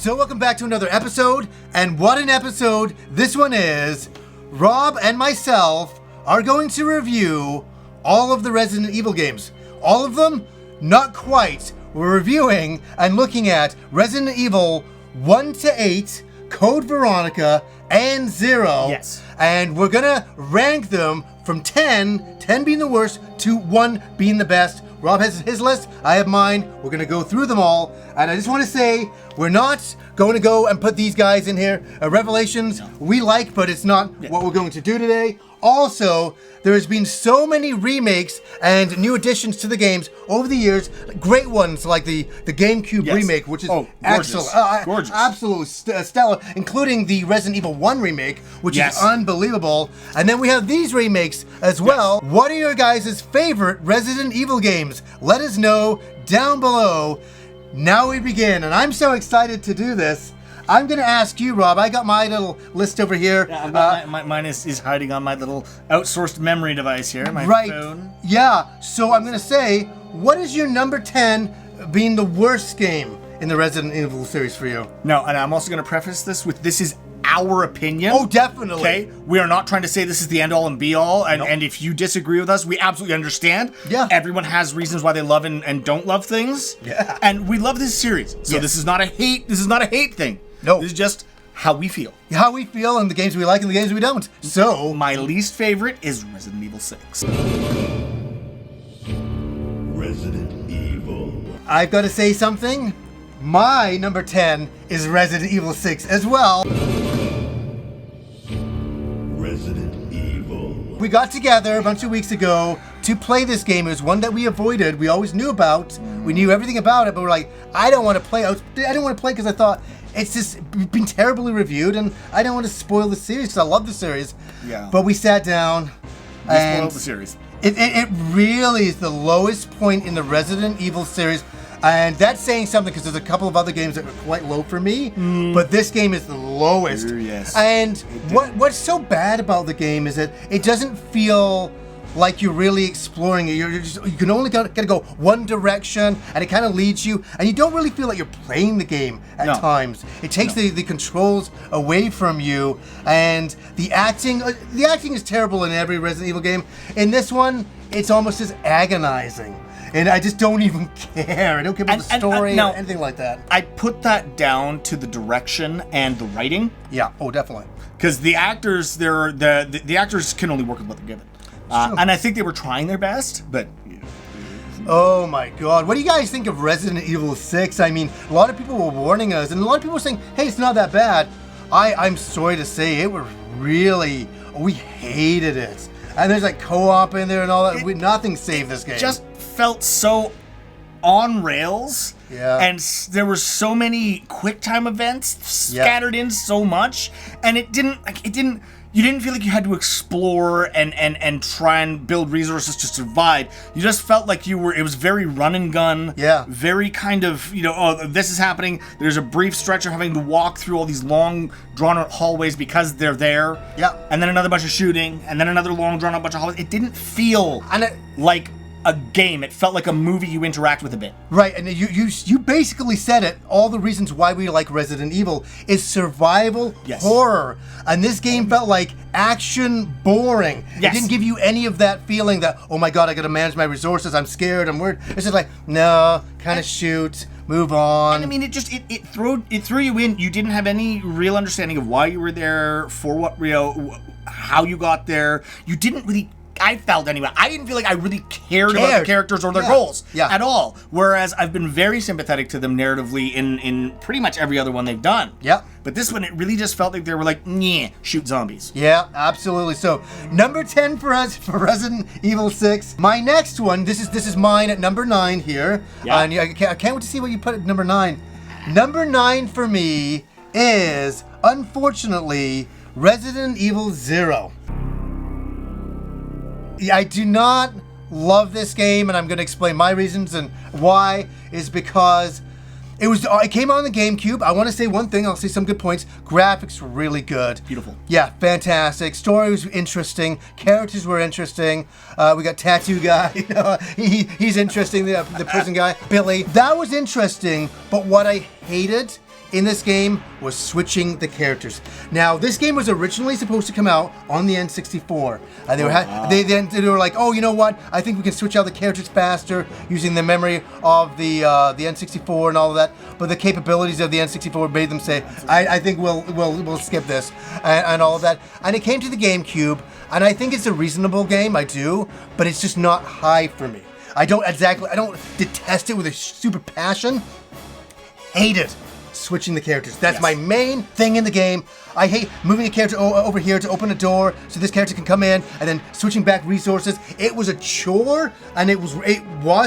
So welcome back to another episode, and what an episode this one is. Rob and myself are going to review all of the Resident Evil games. All of them? Not quite. We're reviewing and looking at Resident Evil 1 to 8, Code Veronica, and 0. Yes. And we're gonna rank them from 10 being the worst, to 1 being the best. Rob has his list, I have mine. We're gonna go through them all. And I just wanna say, we're not going to go and put these guys in here. Revelations, we like, but it's not what we're going to do today. Also, there has been so many remakes and new additions to the games over the years. Great ones like the GameCube remake, which is excellent. Gorgeous. Absolutely stellar, including the Resident Evil 1 remake, which is unbelievable. And then we have these remakes as well. What are your guys' favorite Resident Evil games? Let us know down below. Now we begin, and I'm so excited to do this. I'm going to ask you, Rob. I got my little list over here. Yeah, mine is hiding on my little outsourced memory device here, my phone. Yeah, so I'm going to say, what is your number 10 being the worst game in the Resident Evil series for you? No, and I'm also going to preface this with this is our opinion. Oh, definitely. Okay? We are not trying to say this is the end-all and be-all, and if you disagree with us, we absolutely understand. Yeah. Everyone has reasons why they love and don't love things. Yeah. And we love this series. So this is not a hate thing. No. This is just how we feel. How we feel and the games we like and the games we don't. So, my least favorite is Resident Evil 6. Resident Evil. I've got to say something. My number 10 is Resident Evil 6 as well. Resident Evil. We got together a bunch of weeks ago to play this game. It was one that we avoided. We always knew about. We knew everything about it, but we're like, I don't want to play. I didn't want to play because I thought it's just been terribly reviewed, and I don't want to spoil the series because I love the series. Yeah. But we sat down. We spoiled the series. It really is the lowest point in the Resident Evil series. And that's saying something because there's a couple of other games that are quite low for me, but this game is the lowest. Yes. And what's so bad about the game is that it doesn't feel like you're really exploring it. You can only gotta go one direction, and it kind of leads you, and you don't really feel like you're playing the game at times. It takes the controls away from you, and the acting is terrible in every Resident Evil game. In this one, it's almost as agonizing. And I just don't even care. I don't care about the story or anything like that. I put that down to the direction and the writing. Yeah. Oh, definitely. Because the actors, the actors can only work with what they're given. And I think they were trying their best, but... Oh my God. What do you guys think of Resident Evil 6? I mean, a lot of people were warning us, and a lot of people were saying, hey, it's not that bad. I'm sorry to say, it was really... We hated it. And there's like co-op in there and all that. Nothing saved this game. Just felt so on rails. Yeah. And there were so many quick time events scattered in so much, and you didn't feel like you had to explore and try and build resources to survive. You just felt like it was very run and gun. Yeah. Very kind of, this is happening. There's a brief stretch of having to walk through all these long, drawn out hallways because they're there. Yeah. And then another bunch of shooting, and then another long, drawn out bunch of hallways. It didn't feel like a game. It felt like a movie you interact with a bit. Right, and you basically said it. All the reasons why we like Resident Evil is survival horror. And this game felt like action boring. Yes. It didn't give you any of that feeling that, oh my God, I gotta manage my resources, I'm scared, I'm worried. It's just like, no, kind of shoot, move on. And I mean, it threw you in. You didn't have any real understanding of why you were there, for what, how you got there. You didn't really... I felt anyway. I didn't feel like I really cared about the characters or their goals at all. Whereas I've been very sympathetic to them narratively in pretty much every other one they've done. Yeah. But this one, it really just felt like they were like, yeah, shoot zombies. Yeah, absolutely. So, number 10 for us for Resident Evil 6. My next one, this is mine at number 9 here. Yeah. And I can't wait to see what you put at number 9. Number 9 for me is, unfortunately, Resident Evil 0. I do not love this game, and I'm going to explain my reasons and why. Is because it came out on the GameCube. I want to say one thing. I'll say some good points. Graphics were really good. Beautiful. Yeah, fantastic. Story was interesting. Characters were interesting. We got Tattoo Guy. He's interesting. The prison guy, Billy. That was interesting. But what I hated in this game was switching the characters. Now, this game was originally supposed to come out on the N64. They were like, oh, you know what? I think we can switch out the characters faster using the memory of the N64 and all of that. But the capabilities of the N64 made them say, I think we'll skip this and all of that. And it came to the GameCube, and I think it's a reasonable game. I do, but it's just not high for me. I don't detest it with a super passion. Hate it. Switching the characters. That's my main thing in the game. I hate moving a character over here to open a door so this character can come in, and then switching back resources. It was a chore, and it was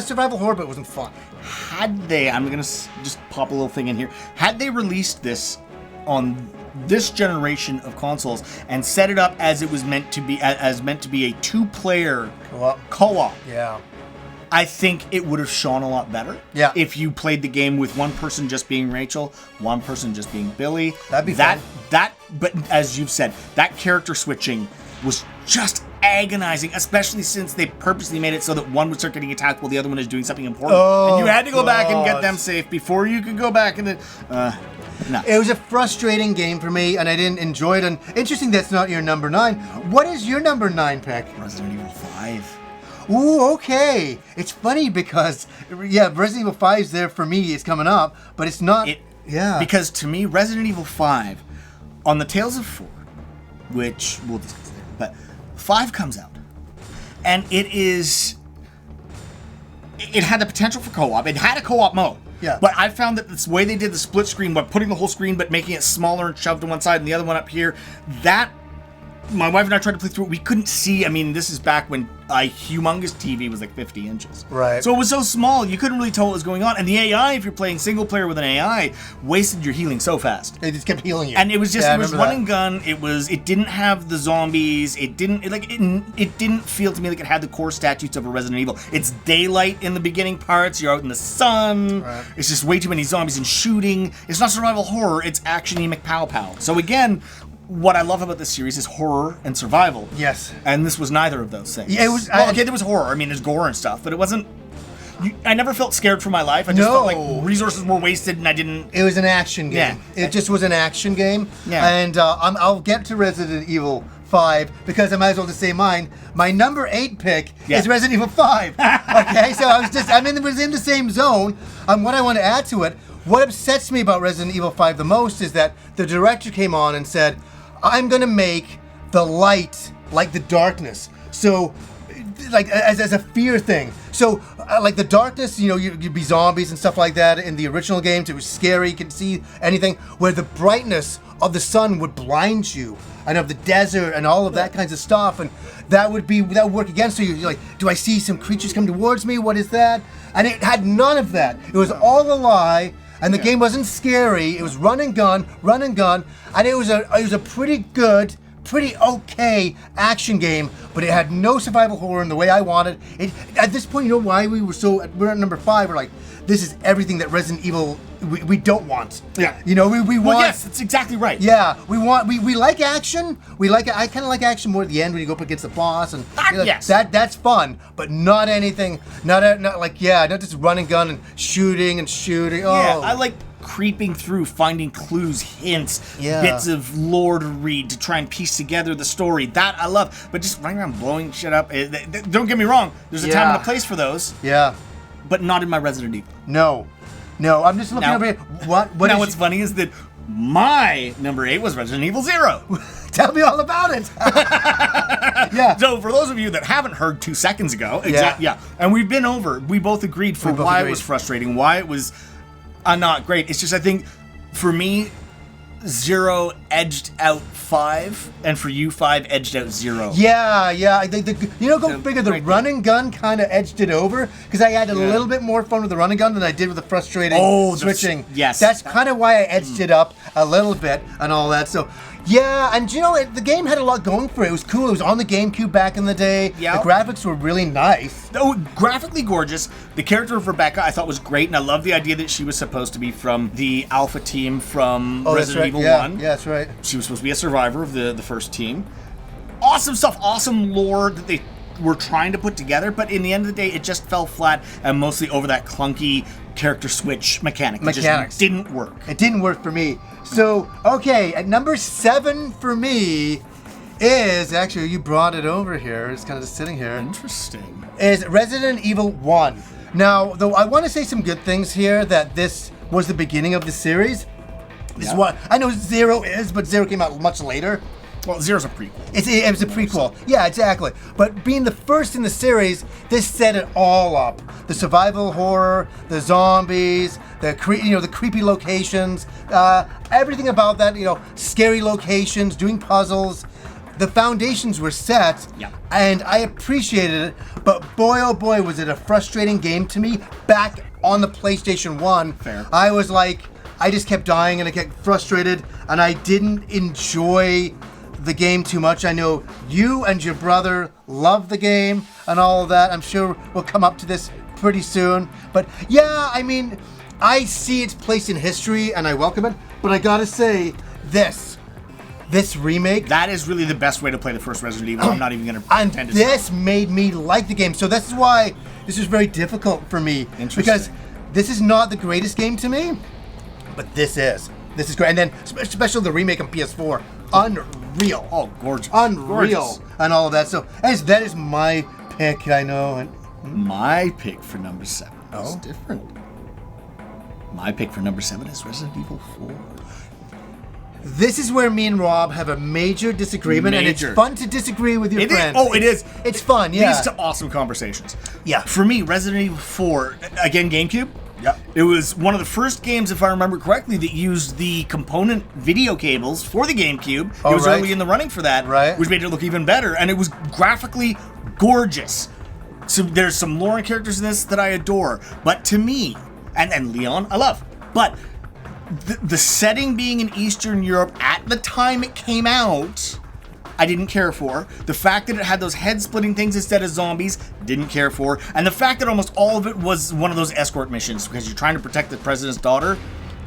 survival horror, but it wasn't fun. Had they, I'm gonna just pop a little thing in here. Had they released this on this generation of consoles and set it up as it was meant to be, as meant to be a two-player co-op, yeah, I think it would have shone a lot better. Yeah. If you played the game with one person just being Rachel, one person just being Billy. That'd be fun. But as you've said, that character switching was just agonizing, especially since they purposely made it so that one would start getting attacked while the other one is doing something important. And you had to go back and get them safe before you could go back and then... No. It was a frustrating game for me, and I didn't enjoy it. And interesting that's not your number 9. What is your number 9 pick? Resident Evil 5. Ooh, okay. It's funny because, Resident Evil 5 is there for me. It's coming up, but it's not. Because to me, Resident Evil 5, on the Tales of 4, which we'll discuss later, but 5 comes out, and it had the potential for co-op. It had a co-op mode. Yeah. But I found that this way they did the split screen by putting the whole screen but making it smaller and shoved to one side and the other one up here, that my wife and I tried to play through it. We couldn't see. I mean, this is back when a humongous TV was like 50 inches. Right. So it was so small, you couldn't really tell what was going on. And the AI, if you're playing single player with an AI, wasted your healing so fast. They just kept healing you. And it was just, it was run that. and gun. It didn't have the zombies. It didn't feel to me like it had the core statutes of a Resident Evil. It's daylight in the beginning parts. You're out in the sun. Right. It's just way too many zombies and shooting. It's not survival horror. It's action-y McPow-pow. So again, what I love about this series is horror and survival. Yes. And this was neither of those things. Yeah, it was. Well, okay, there was horror. I mean, there's gore and stuff, but it wasn't. I never felt scared for my life. I just felt like resources were wasted, and I didn't. It was an action game. Yeah. It just was an action game. Yeah. And I'll get to Resident Evil 5 because I might as well just say mine. My number 8 pick is Resident Evil 5. Okay, so it was in the same zone. What I want to add to it, what upsets me about Resident Evil 5 the most is that the director came on and said, I'm going to make the light like the darkness. So, like, as a fear thing. So, like the darkness, you'd be zombies and stuff like that. In the original games, it was scary. You could see anything. Where the brightness of the sun would blind you, and of the desert and all of that kinds of stuff. And that would work against you. You're like, do I see some creatures come towards me? What is that? And it had none of that. It was all a lie. And the game wasn't scary. It was run and gun, and it was a pretty good, pretty okay action game. But it had no survival horror in the way I wanted. At this point, you know why we're at number 5. We're like, this is everything that Resident Evil we don't want. Yeah. We want. Well, yes, that's exactly right. Yeah, we like action. I kind of like action more at the end when you go up against the boss and yes. That's fun, but not anything. Not just run and gun and shooting. Yeah, Oh, I like creeping through, finding clues, hints, bits of lore to read to try and piece together the story. That I love, but just running around blowing shit up. Don't get me wrong. There's a time and a place for those. Yeah, but not in my Resident Evil. No, I'm just looking over here. What's funny is that my number 8 was Resident Evil 0. Tell me all about it. Yeah. So for those of you that haven't heard 2 seconds ago, and we both agreed why it was frustrating, why it was not great. It's just, I think, for me, 0 edged out 5, and for you, 5 edged out 0. Yeah. Go figure. The run and gun kind of edged it over because I had a little bit more fun with the run and gun than I did with the frustrating switching. Yes. That's kind of why I edged it up a little bit and all that. So. Yeah, and the game had a lot going for it. It was cool. It was on the GameCube back in the day. Yeah. The graphics were really nice. Oh, graphically gorgeous. The character of Rebecca I thought was great, and I love the idea that she was supposed to be from the Alpha team from Resident Evil 1. Yeah, that's right. She was supposed to be a survivor of the first team. Awesome stuff, awesome lore that they were trying to put together, but in the end of the day, it just fell flat and mostly over that clunky character switch mechanic. It just didn't work. It didn't work for me. So, okay, at number 7 for me is, actually, you brought it over here. It's kind of just sitting here. Interesting. Is Resident Evil 1. Now, though I want to say some good things here, that this was the beginning of the series. This is what I know 0 is, but 0 came out much later. Well, Zero's a prequel. It was a prequel. Yeah, exactly. But being the first in the series, this set it all up. The survival horror, the zombies, the creepy locations, everything about that, scary locations, doing puzzles. The foundations were set, and I appreciated it, but boy, oh boy, was it a frustrating game to me back on the PlayStation 1. Fair. I was like, I just kept dying, and I kept frustrated, and I didn't enjoy the game too much. I know you and your brother love the game and all of that. I'm sure we'll come up to this pretty soon. But yeah, I mean, I see its place in history, and I welcome it, but I gotta say, this remake, that is really the best way to play the first Resident Evil. I'm not even going to pretend and this made me like the game. So this is why this is very difficult for me. Interesting. Because this is not the greatest game to me, but this is great. And then especially the remake on PS4, unreal. Oh, gorgeous. Unreal. Gorgeous. And all of that. So that is my pick, I know. And my pick for number 7 is Oh? different. My pick for number 7 is Resident Evil 4. this is where me and Rob have a major disagreement, and it's fun to disagree with your friends. It is. It's fun, yeah. Leads to awesome conversations. Yeah. For me, Resident Evil 4, again, GameCube. Yep. It was one of the first games, if I remember correctly, that used the component video cables for the GameCube. It was early in the running for that, which made it look even better, and it was graphically gorgeous. So there's some lore and characters in this that I adore, but to me, and Leon, I love, but the setting being in Eastern Europe at the time it came out, I didn't care for. The fact that it had those head-splitting things instead of zombies, didn't care for. And the fact that almost all of it was one of those escort missions because you're trying to protect the president's daughter,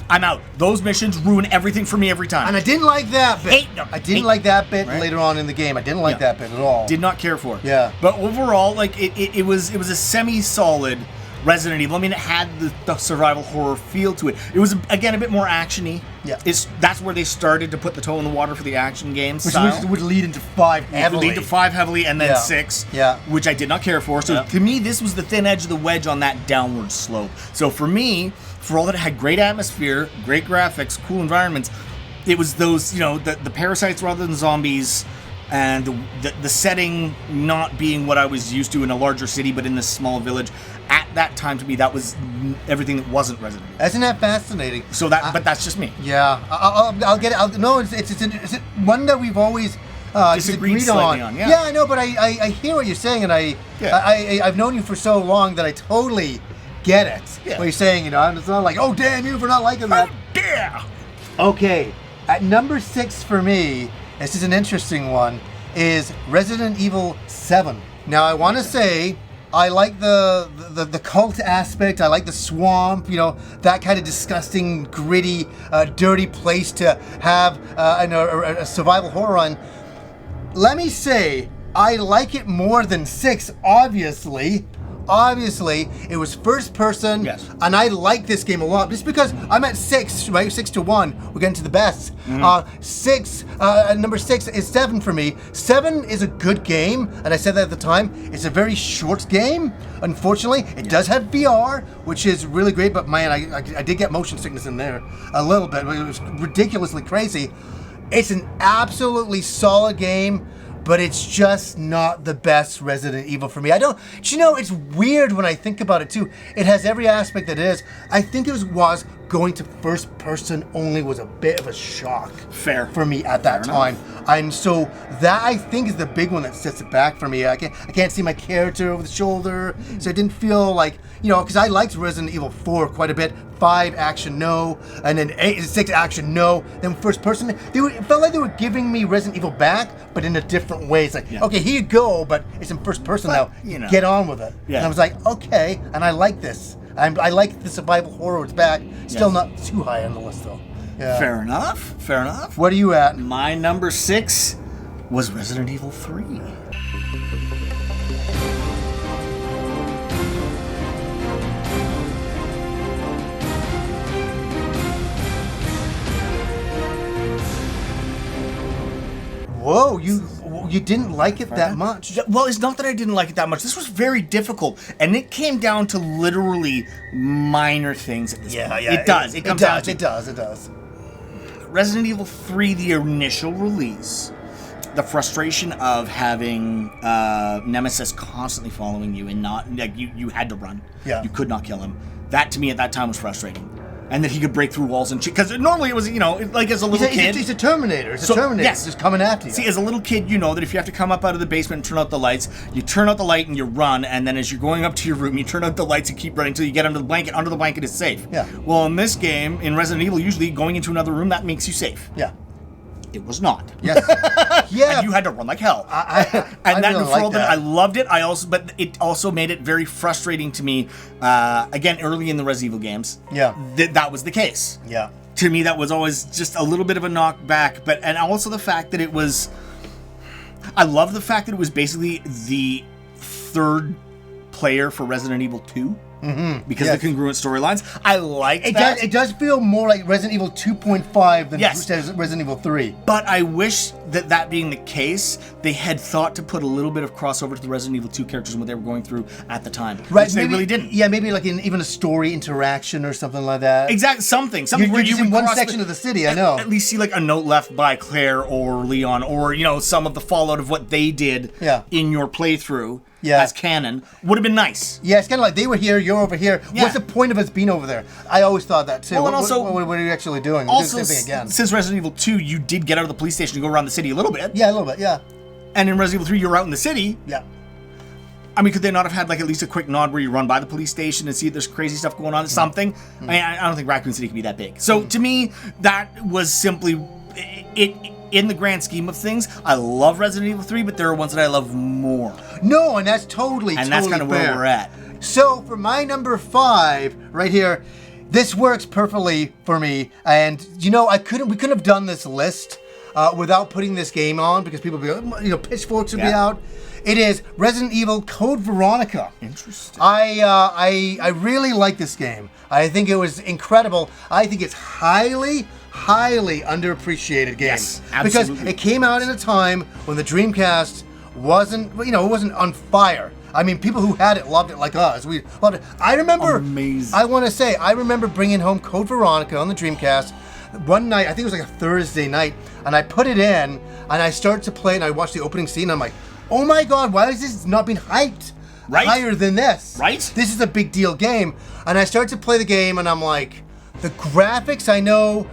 I'm out. Those missions ruin everything for me every time. And I didn't like that bit. Hate them. I didn't like that bit later on in the game. I didn't like that bit at all. Did not care for. Yeah. But overall, like it was a semi-solid Resident Evil. I mean, it had the survival horror feel to it. It was, again, a bit more action-y. Yeah. That's where they started to put the toe in the water for the action games. Which would lead into 5 heavily. Lead to 5 heavily and then 6, which I did not care for. So to me, this was the thin edge of the wedge on that downward slope. So for me, for all that it had great atmosphere, great graphics, cool environments, it was those, the parasites rather than zombies, and the setting not being what I was used to in a larger city, but in this small village. At that time, to me, that was everything that wasn't Resident Evil. Isn't that fascinating? So but that's just me. Yeah, I'll get it. No, it's one that we've always disagreed on. Yeah, I know, but I hear what you're saying, and I've known you for so long that I totally get it. Yeah. What you're saying, it's not like, oh, damn you for not liking that. Oh, yeah. Okay, at number 6 for me, this is an interesting one, is Resident Evil 7. Now, I want to say, I like the cult aspect. I like the swamp, that kind of disgusting, gritty, dirty place to have a survival horror on. Let me say, I like it more than 6, obviously. Obviously, it was first person, and I like this game a lot. Just because I'm at 6, right? 6-1. We're getting to the best. Number 6 is 7 for me. 7 is a good game, and I said that at the time. It's a very short game. Unfortunately, it does have VR, which is really great. But man, I did get motion sickness in there a little bit. It was ridiculously crazy. It's an absolutely solid game. But it's just not the best Resident Evil for me. It's weird when I think about it too. It has every aspect that it is. I think it was going to first person only was a bit of a shock. Fair. For me at that time. And so that I think is the big one that sets it back for me. I can't see my character over the shoulder. So it didn't feel like, because I liked Resident Evil 4 quite a bit. 5 action, no. And then 6 action, no. Then first person, it felt like they were giving me Resident Evil back, but in a different way. It's like, okay, here you go, but it's in first person now. Get on with it. Yeah. And I was like, okay, and I like this. I like the survival horror. It's back. Still not too high on the list, though. Yeah. Fair enough. What are you at? My number 6 was Resident Evil 3. Whoa, you didn't like it that much? Well, it's not that I didn't like it that much. This was very difficult, and it came down to literally minor things at this point. Yeah, It does. It comes down to It does. Resident Evil 3, the initial release. The frustration of having Nemesis constantly following you and not like you had to run. Yeah. You could not kill him. That to me at that time was frustrating. And that he could break through walls and because normally it was like as a little kid. He's a Terminator. It's a Terminator. Yes. Just coming after you. See, as a little kid, you know that if you have to come up out of the basement and turn out the lights, you turn out the light and you run, and then as you're going up to your room, you turn out the lights and keep running until you get under the blanket. Under the blanket is safe. Yeah. Well, in this game, in Resident Evil, usually going into another room, that makes you safe. Yeah. It was not. Yes. Yeah. And you had to run like hell. I and that really for like all that. I loved it. But it also made it very frustrating to me. Again, early in the Resident Evil games. Yeah. That was the case. Yeah. To me, that was always just a little bit of a knockback. And also the fact that it was. I love the fact that it was basically the third player for Resident Evil 2. Mm-hmm. Because of the congruent storylines. I like that. It does feel more like Resident Evil 2.5 than Yes. Resident Evil 3. But I wish that being the case, they had thought to put a little bit of crossover to the Resident Evil 2 characters and what they were going through at the time. Right, Which they really didn't. Yeah, maybe like in even a story interaction or something like that. Exactly, something You're where just you in would one cross section of the city, I know. At least see like a note left by Claire or Leon or some of the fallout of what they did in your playthrough as canon would have been nice. Yeah, it's kind of like they were here, you're over here. Yeah. What's the point of us being over there? I always thought that too. Well, and what also- are you actually doing? Also, Do the same thing again. since Resident Evil 2, you did get out of the police station and go around the city a little bit. Yeah, a little bit. Yeah. And in Resident Evil 3, you're out in the city. Yeah. I mean, could they not have had like at least a quick nod where you run by the police station and see if there's crazy stuff going on? Something. I mean, I don't think Raccoon City can be that big. So to me, that was simply it. In the grand scheme of things, I love Resident Evil 3, but there are ones that I love more. No, and that's totally And that's kind of where we're at. So for my number 5 right here, this works perfectly for me. And we couldn't have done this list without putting this game on because people would be, pitchforks would be out. It is Resident Evil Code Veronica. Interesting. I really like this game. I think it was incredible. I think it's highly underappreciated game. Yes, absolutely. Because it came out in a time when the Dreamcast wasn't on fire. I mean, people who had it loved it like us. We loved it. I remember. Amazing. I remember bringing home Code Veronica on the Dreamcast one night. I think it was like a Thursday night, and I put it in, and I started to play, and I watched the opening scene. And I'm like, oh my god, why is this not being hyped higher than this? Right. This is a big deal game, and I started to play the game, and I'm like, the graphics. I know.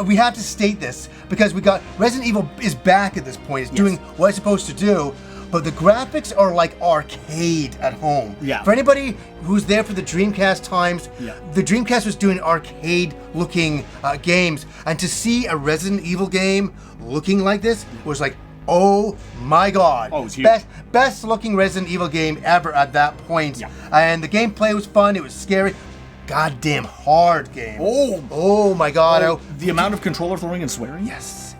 We have to state this because we got Resident Evil is back at this point. It's doing what it's supposed to do, but the graphics are like arcade at home. Yeah. For anybody who's there for the Dreamcast times, the Dreamcast was doing arcade-looking games, and to see a Resident Evil game looking like this was like, oh my god. Oh, it was huge. Best looking Resident Evil game ever at that point. Yeah. And the gameplay was fun. It was scary. Goddamn hard game. Oh my god. The amount of controller throwing and swearing? Yes,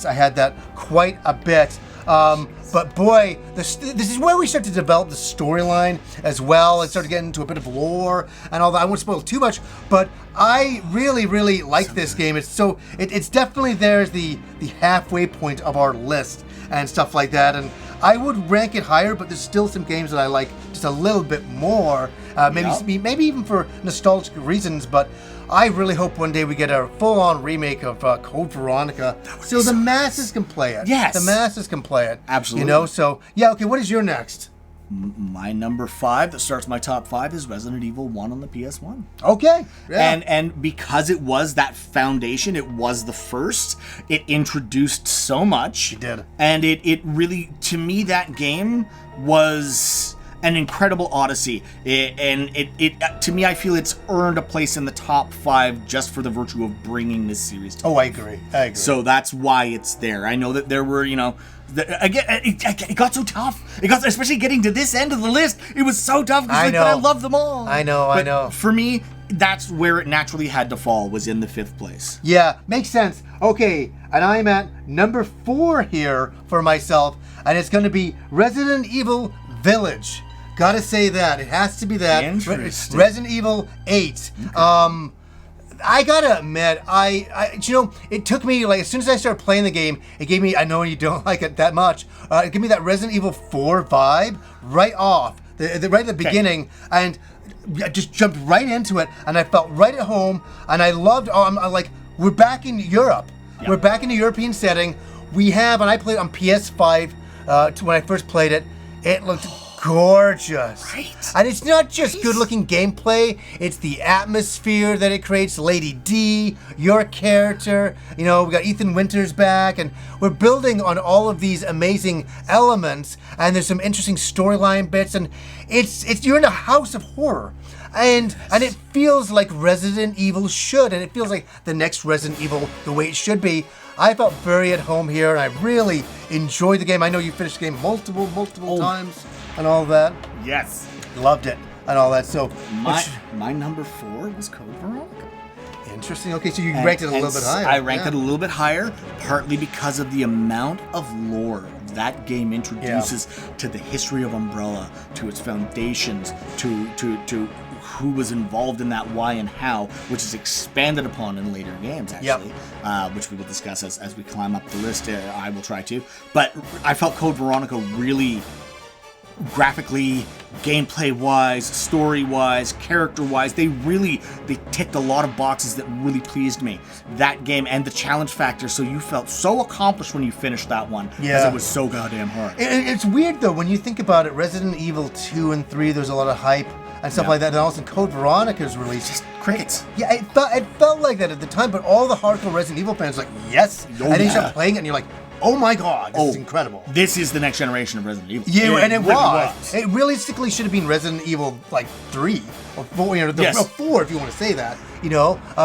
I had that quite a bit. But boy, this is where we start to develop the storyline as well and start to get into a bit of lore and all that. I won't spoil too much, but I really like this game. It's definitely there's the halfway point of our list and stuff like that. And I would rank it higher, but there's still some games that I like just a little bit more. Maybe even for nostalgic reasons, but I really hope one day we get a full-on remake of Code Veronica so the masses can play it. Yes. The masses can play it. Absolutely. Okay, what is your next? My number 5 that starts my top 5 is Resident Evil 1 on the PS1. Okay. Yeah. And because it was that foundation, it was the first, it introduced so much. It did. And it really, to me, that game was an incredible odyssey. To me, I feel it's earned a place in the top 5 just for the virtue of bringing this series to I agree. So that's why it's there. I know that there were, again, it got so tough. Especially getting to this end of the list. It was so tough because I love them all. I know. For me, that's where it naturally had to fall, was in the 5th place. Yeah, makes sense. Okay, and I'm at number 4 here for myself, and it's going to be Resident Evil Village. Gotta say that. It has to be that. Interesting. Resident Evil 8. Okay. I gotta admit, it took me, like, as soon as I started playing the game, it gave me, I know you don't like it that much, it gave me that Resident Evil 4 vibe right off, right at the beginning, and I just jumped right into it, and I felt right at home, and I loved, I'm like, we're back in Europe. Yep. We're back in a European setting. We have, and I played on PS5 when I first played it, it looked gorgeous. Right. And it's not just good-looking gameplay, it's the atmosphere that it creates. Lady D, your character, we got Ethan Winters back, and we're building on all of these amazing elements, and there's some interesting storyline bits, and it's you're in a house of horror. And it feels like Resident Evil should, and it feels like the next Resident Evil the way it should be. I felt very at home here, and I really enjoyed the game. I know you finished the game multiple times and all that. Yes. Loved it and all that. So my number 4 was Code Veronica. Interesting. Okay, so you ranked it a little bit higher. I ranked it a little bit higher, partly because of the amount of lore that game introduces to the history of Umbrella, to its foundations, to who was involved in that, why and how, which is expanded upon in later games, actually, which we will discuss as we climb up the list. I will try to. But I felt Code Veronica really, graphically, gameplay-wise, story-wise, character-wise, they ticked a lot of boxes that really pleased me. That game and the challenge factor, so you felt so accomplished when you finished that one, because it was so goddamn hard. It's weird, though, when you think about it, Resident Evil 2 and 3, there's a lot of hype and stuff like that, and all of a sudden Code Veronica's released. Just crickets. It felt like that at the time, but all the hardcore Resident Evil fans were like, yes, and then you start playing it, and you're like, oh my god, this is incredible. This is the next generation of Resident Evil. Yeah, and it really was. It realistically should have been Resident Evil, 3 or 4, 4 if you want to say that,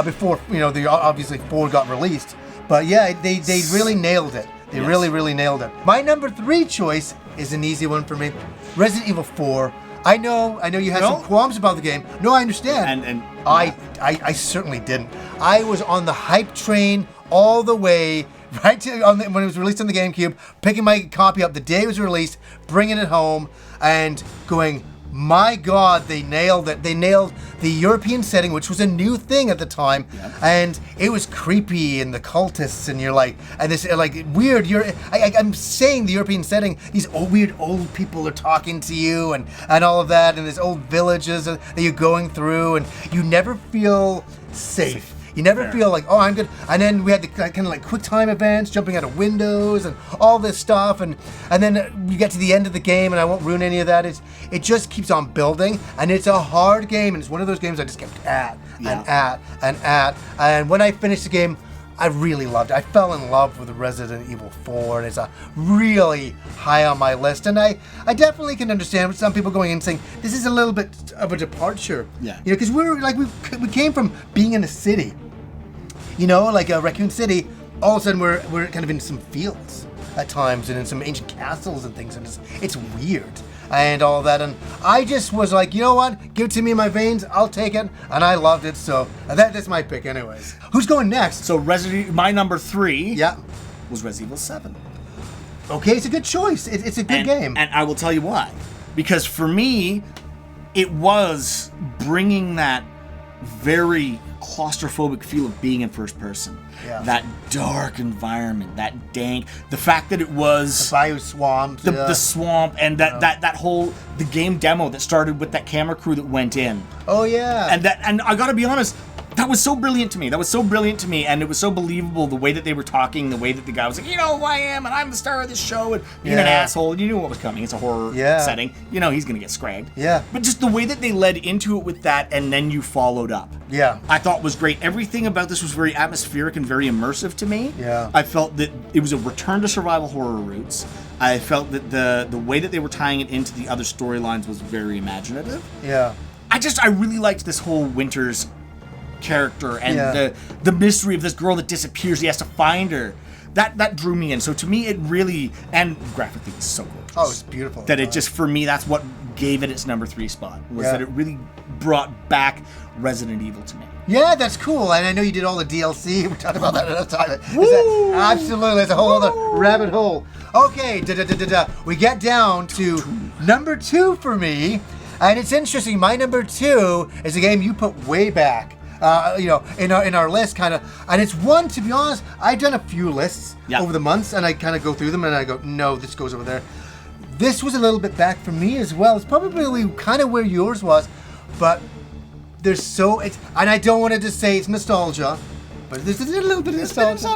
before, obviously 4 got released. But yeah, they really nailed it. They really nailed it. My number 3 choice is an easy one for me. Resident Evil 4. I know you had some qualms about the game. No, I understand. And I certainly didn't. I was on the hype train all the way right to when it was released on the GameCube, picking my copy up the day it was released, bringing it home, and going, my God, they nailed it. They nailed the European setting, which was a new thing at the time, and it was creepy, and the cultists, and you're like, and this weird. I'm saying the European setting. These weird old people are talking to you, and all of that, and there's old villages that you're going through, and you never feel safe. You never feel like, oh, I'm good. And then we had the kind of quick time events, jumping out of windows and all this stuff. And then you get to the end of the game, and I won't ruin any of that. It just keeps on building, and it's a hard game. And it's one of those games I just kept at. And when I finished the game, I really loved it. I fell in love with Resident Evil 4, and it's a really high on my list. And I definitely can understand some people going in saying, this is a little bit of a departure. Yeah. Because we came from being in a city. Like a Raccoon City, all of a sudden we're kind of in some fields at times and in some ancient castles and things, and it's weird and all that. And I just was like, you know what? Give it to me in my veins. I'll take it. And I loved it. So that's my pick anyways. Who's going next? So my number 3 was Resident Evil 7. Okay, it's a good choice. It's a good game. And I will tell you why. Because for me, it was bringing that very claustrophobic feel of being in first person. Yeah. That dark environment, that dank, the fact that it was the bio swamp, the swamp, and that whole the game demo that started with that camera crew that went in. Oh yeah. And I gotta be honest, that was so brilliant to me. And it was so believable, the way that they were talking, the way that the guy was like, you know who I am, and I'm the star of this show, and being an asshole, and you knew what was coming. It's a horror setting. He's gonna get scragged. Yeah. But just the way that they led into it with that, and then you followed up. Yeah. I thought was great. Everything about this was very atmospheric and very immersive to me. Yeah. I felt that it was a return to survival horror roots. I felt that the way that they were tying it into the other storylines was very imaginative. Yeah. I really liked this whole Winters character and the mystery of this girl that disappears. He has to find her. That drew me in. So to me, it really, and graphically, it's so gorgeous. Oh, it's beautiful. That it just, for me, that's what gave it its number 3 spot. Was that it really brought back Resident Evil to me. Yeah, that's cool. And I know you did all the DLC. We talked about that another time. Woo! Absolutely. It's a whole other rabbit hole. Okay, we get down to number 2 for me. And it's interesting. My number 2 is a game you put way back, in our list, kind of. And it's one, to be honest, I've done a few lists over the months, and I kind of go through them, and I go, no, this goes over there. This was a little bit back for me as well. It's probably kind of where yours was, but and I don't want to just say it's nostalgia, but there's a little bit of nostalgia.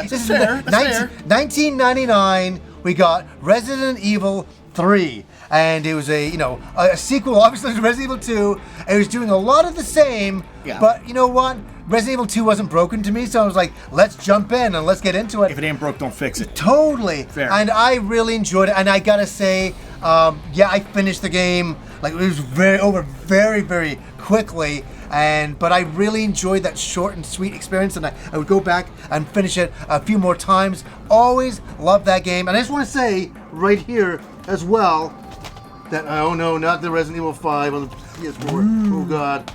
This is fair. 1999, we got Resident Evil 3. And it was a sequel, obviously, to Resident Evil 2. It was doing a lot of the same, but you know what? Resident Evil 2 wasn't broken to me, so I was like, let's jump in and let's get into it. If it ain't broke, don't fix it. Totally. Fair. And I really enjoyed it. And I gotta say, I finished the game. Like, it was very, very quickly. But I really enjoyed that short and sweet experience, and I would go back and finish it a few more times. Always loved that game. And I just want to say right here as well that, oh no, not the Resident Evil 5 on the PS4. Oh God.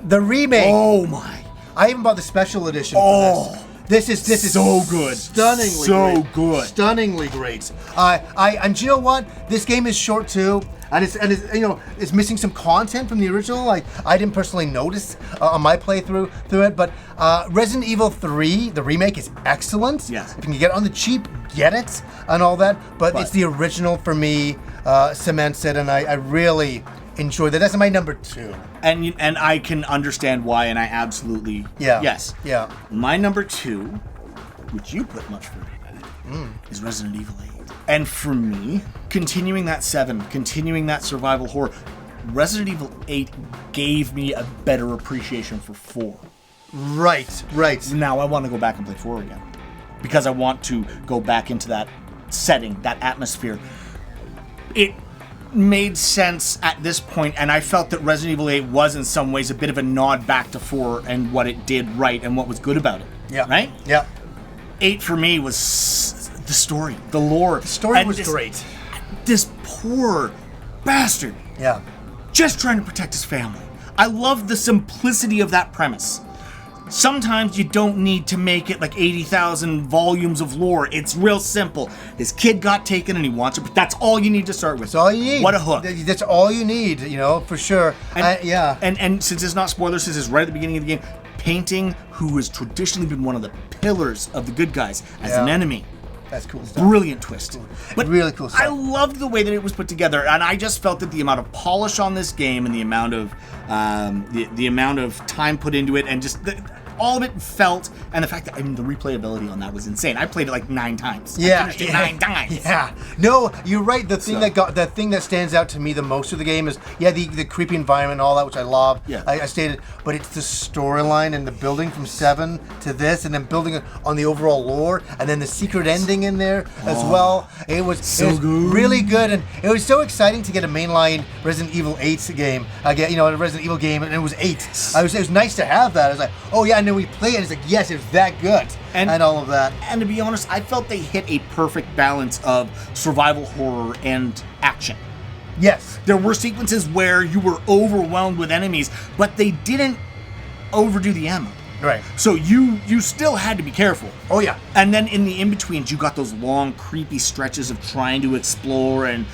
The remake. Oh my. I even bought the special edition for this. This is so good. Stunningly great. And you know what? This game is short too. And it's missing some content from the original. Like, I didn't personally notice on my playthrough through it, but Resident Evil 3, the remake, is excellent. Yes. If you can get it on the cheap, get it and all that. But it's the original for me, cements it, and I really enjoyed that. That's my number 2. And I can understand why, and I absolutely yes. Yeah. My number 2, which you put much further back, is Resident Evil 8. And for me, continuing that survival horror, Resident Evil 8 gave me a better appreciation for 4. Right. Now I want to go back and play 4 again. Because I want to go back into that setting, that atmosphere. It made sense at this point, and I felt that Resident Evil 8 was in some ways a bit of a nod back to 4 and what it did right and what was good about it. Yeah. Right? Yeah. 8 for me was the story, the lore. The story was great. This poor bastard. Yeah. Just trying to protect his family. I love the simplicity of that premise. Sometimes you don't need to make it like 80,000 volumes of lore. It's real simple. His kid got taken and he wants it, but that's all you need to start with. That's all you need. What a hook. That's all you need, for sure. And since it's not spoilers, since it's right at the beginning of the game, painting who has traditionally been one of the pillars of the good guys as an enemy. That's cool stuff. Brilliant twist. But really cool stuff. I loved the way that it was put together, and I just felt that the amount of polish on this game and the amount of the amount of time put into it, and just all of it felt, and the fact that the replayability on that was insane. I played it like 9 times. Yeah, I finished it 9 times. Yeah. No, you're right. The thing that stands out to me the most of the game is the creepy environment and all that, which I love. Yeah. I stated, but it's the storyline and the building from 7 to this, and then building it on the overall lore, and then the secret ending in there as well. It was good. Really good, and it was so exciting to get a mainline Resident Evil 8 game. A Resident Evil game, and it was 8. It was nice to have that. I was like, oh yeah, and then we play it, and it's like, yes, it was that good, and all of that. And to be honest, I felt they hit a perfect balance of survival horror and action. Yes. There were sequences where you were overwhelmed with enemies, but they didn't overdo the ammo. Right. So you still had to be careful. Oh yeah. And then in the in-betweens, you got those long, creepy stretches of trying to explore, and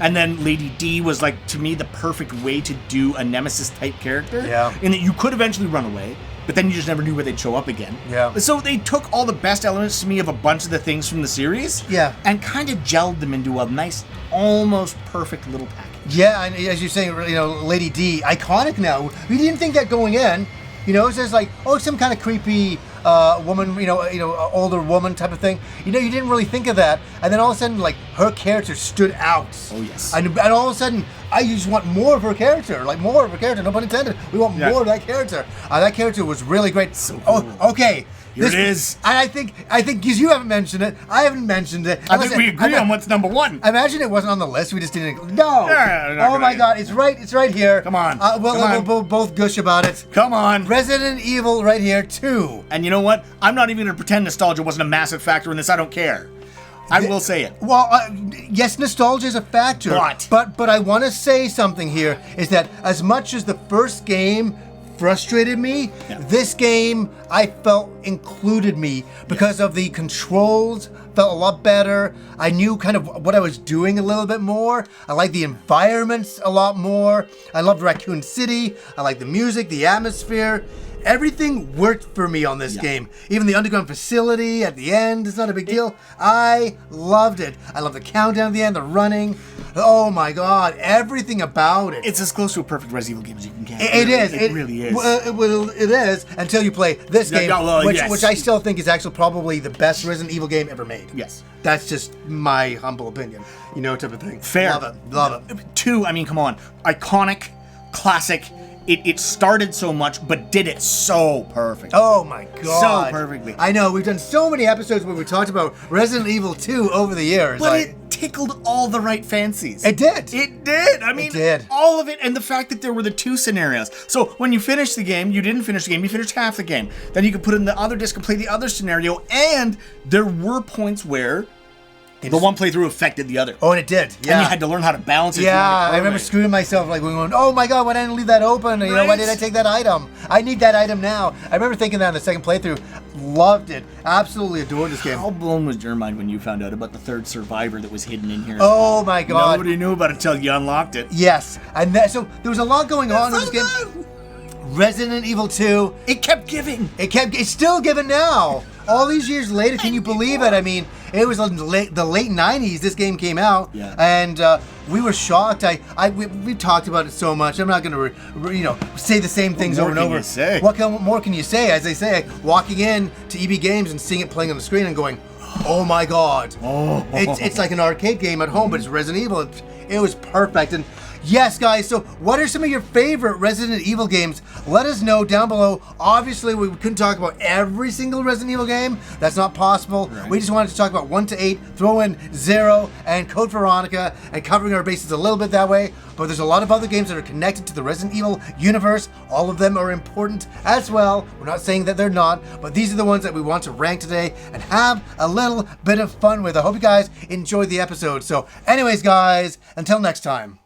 then Lady D was, like, to me, the perfect way to do a Nemesis-type character. Yeah. In that you could eventually run away, but then you just never knew where they'd show up again. Yeah. So they took all the best elements to me of a bunch of the things from the series. Yeah. And kind of gelled them into a nice, almost perfect little package. Yeah, and as you're saying, Lady D, iconic now. We didn't think that going in. It's just like, some kind of creepy woman, older woman type of thing. You didn't really think of that. And then all of a sudden, like, her character stood out. Oh, yes. And all of a sudden, I just want more of her character. Like, more of her character. No pun intended. We want more of that character. That character was really great. So cool. Oh, okay. Here it is. And I think because you haven't mentioned it, I haven't mentioned it. I think we agree on what's number 1. Imagine it wasn't on the list. We just didn't. No. Yeah, oh my God, it's right. It's right here. Come on. We'll both gush about it. Come on. Resident Evil right here 2. And you know what? I'm not even going to pretend nostalgia wasn't a massive factor in this. I don't care. I will say it. Well, yes, nostalgia is a factor. But I want to say something here, is that as much as the first game frustrated me, this game I felt included me because of the controls. Felt a lot better. I knew kind of what I was doing a little bit more. I like the environments a lot more. I loved Raccoon City. I like the music, the atmosphere. Everything worked for me on this game. Even the underground facility at the end, it's not a big deal. I loved it. I love the countdown at the end, the running. Oh my God, everything about it. It's as close to a perfect Resident Evil game as you can get. It is. It really is. Well, it is until you play this game, which I still think is actually probably the best Resident Evil game ever made. Yes. That's just my humble opinion. You know, type of thing. Fair. Love it. 2, I mean, come on. Iconic, classic. It started so much, but did it so perfect. Oh my God. So perfectly. I know, we've done so many episodes where we talked about Resident Evil 2 over the years. But it tickled all the right fancies. It did. It did. I mean, it did. All of it, and the fact that there were the 2 scenarios. So when you finish the game, you didn't finish the game, you finished half the game. Then you could put in the other disc and play the other scenario, and there were points where the one playthrough affected the other. Oh, and it did. Yeah. And you had to learn how to balance it. Yeah, I remember screwing myself, like going, oh my God, why didn't I leave that open? You know, why did I take that item? I need that item now. I remember thinking that in the second playthrough. Loved it. Absolutely adored this game. How blown was your mind when you found out about the third survivor that was hidden in here? Oh my God. Nobody knew about it until you unlocked it. Yes. And so there was a lot going on in this game. Resident Evil 2. It kept giving. It's still giving now. All these years later, can you believe it? I mean, it was the late 90s this game came out, and we were shocked. We talked about it so much. I'm not going to say the same things over and over. What more can you say? As they say, walking in to EB Games and seeing it playing on the screen and going, oh my God. It's like an arcade game at home, but it's Resident Evil. It was perfect. And yes, guys, so what are some of your favorite Resident Evil games? Let us know down below. Obviously, we couldn't talk about every single Resident Evil game. That's not possible. Right. We just wanted to talk about 1 to 8, throw in 0, and Code Veronica, and covering our bases a little bit that way. But there's a lot of other games that are connected to the Resident Evil universe. All of them are important as well. We're not saying that they're not, but these are the ones that we want to rank today and have a little bit of fun with. I hope you guys enjoyed the episode. So anyways, guys, until next time.